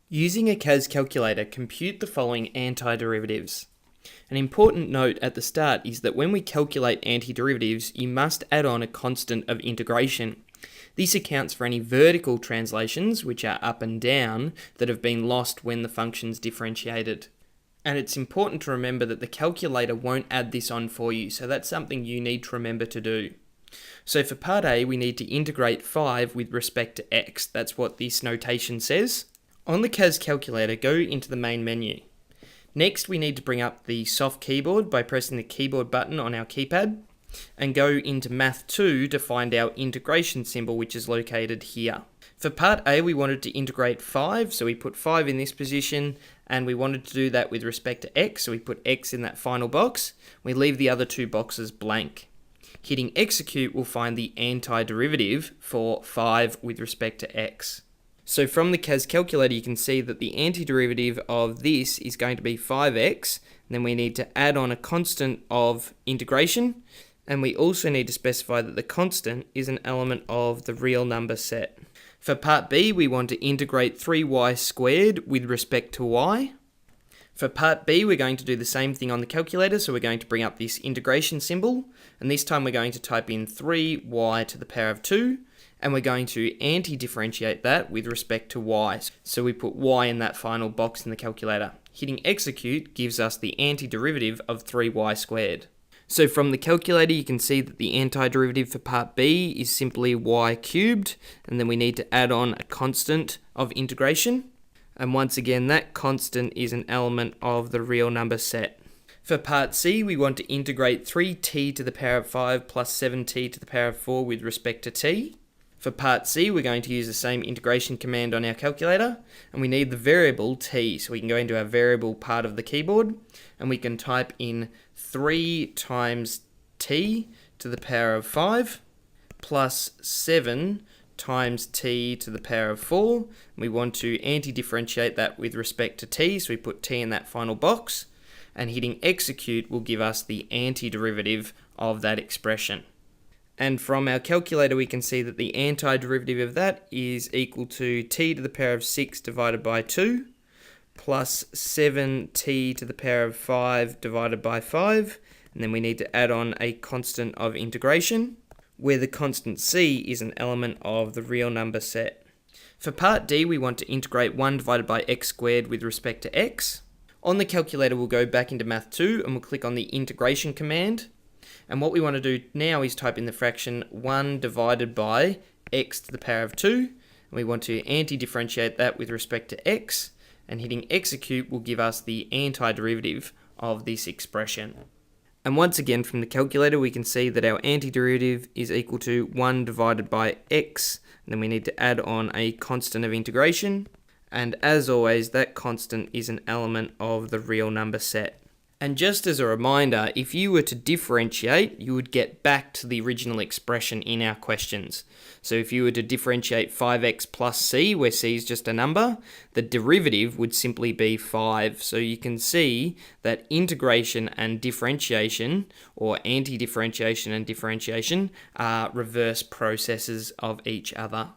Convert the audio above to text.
Using a CAS calculator, compute the following antiderivatives. An important note at the start is that when we calculate antiderivatives, you must add on a constant of integration. This accounts for any vertical translations, which are up and down, that have been lost when the function's differentiated. And it's important to remember that the calculator won't add this on for you, so that's something you need to remember to do. So for part A, we need to integrate 5 with respect to x. That's what this notation says. On the CAS calculator, go into the main menu. Next, we need to bring up the soft keyboard by pressing the keyboard button on our keypad and go into Math2 to find our integration symbol, which is located here. For part A, we wanted to integrate 5, so we put 5 in this position, and we wanted to do that with respect to x, so we put x in that final box. We leave the other two boxes blank. Hitting execute will find the antiderivative for 5 with respect to x. So from the CAS calculator, you can see that the antiderivative of this is going to be 5x, and then we need to add on a constant of integration, and we also need to specify that the constant is an element of the real number set. For part B, we want to integrate 3y squared with respect to y. For part B, we're going to do the same thing on the calculator, so we're going to bring up this integration symbol, and this time we're going to type in 3y to the power of 2, and we're going to anti-differentiate that with respect to y. So we put y in that final box in the calculator. Hitting execute gives us the antiderivative of 3y squared. So from the calculator, you can see that the antiderivative for part B is simply y cubed, and then we need to add on a constant of integration. And once again, that constant is an element of the real number set. For part C, we want to integrate 3t to the power of 5 plus 7t to the power of 4 with respect to t. For part C, we're going to use the same integration command on our calculator, and we need the variable t, so we can go into our variable part of the keyboard, and we can type in 3 times t to the power of 5 plus 7 times t to the power of 4. We want to anti-differentiate that with respect to t, so we put t in that final box, and hitting execute will give us the antiderivative of that expression. And from our calculator, we can see that the antiderivative of that is equal to t to the power of 6 divided by 2 plus 7t to the power of 5 divided by 5. And then we need to add on a constant of integration, where the constant c is an element of the real number set. For part D, we want to integrate 1 divided by x squared with respect to x. On the calculator, we'll go back into Math2 and we'll click on the integration command. And what we want to do now is type in the fraction 1 divided by x to the power of 2. And we want to anti-differentiate that with respect to x. And hitting execute will give us the antiderivative of this expression. And once again, from the calculator, we can see that our antiderivative is equal to 1 divided by x. And then we need to add on a constant of integration. And as always, that constant is an element of the real number set. And just as a reminder, if you were to differentiate, you would get back to the original expression in our questions. So if you were to differentiate 5x plus c, where c is just a number, the derivative would simply be 5. So you can see that integration and differentiation, or anti-differentiation and differentiation, are reverse processes of each other.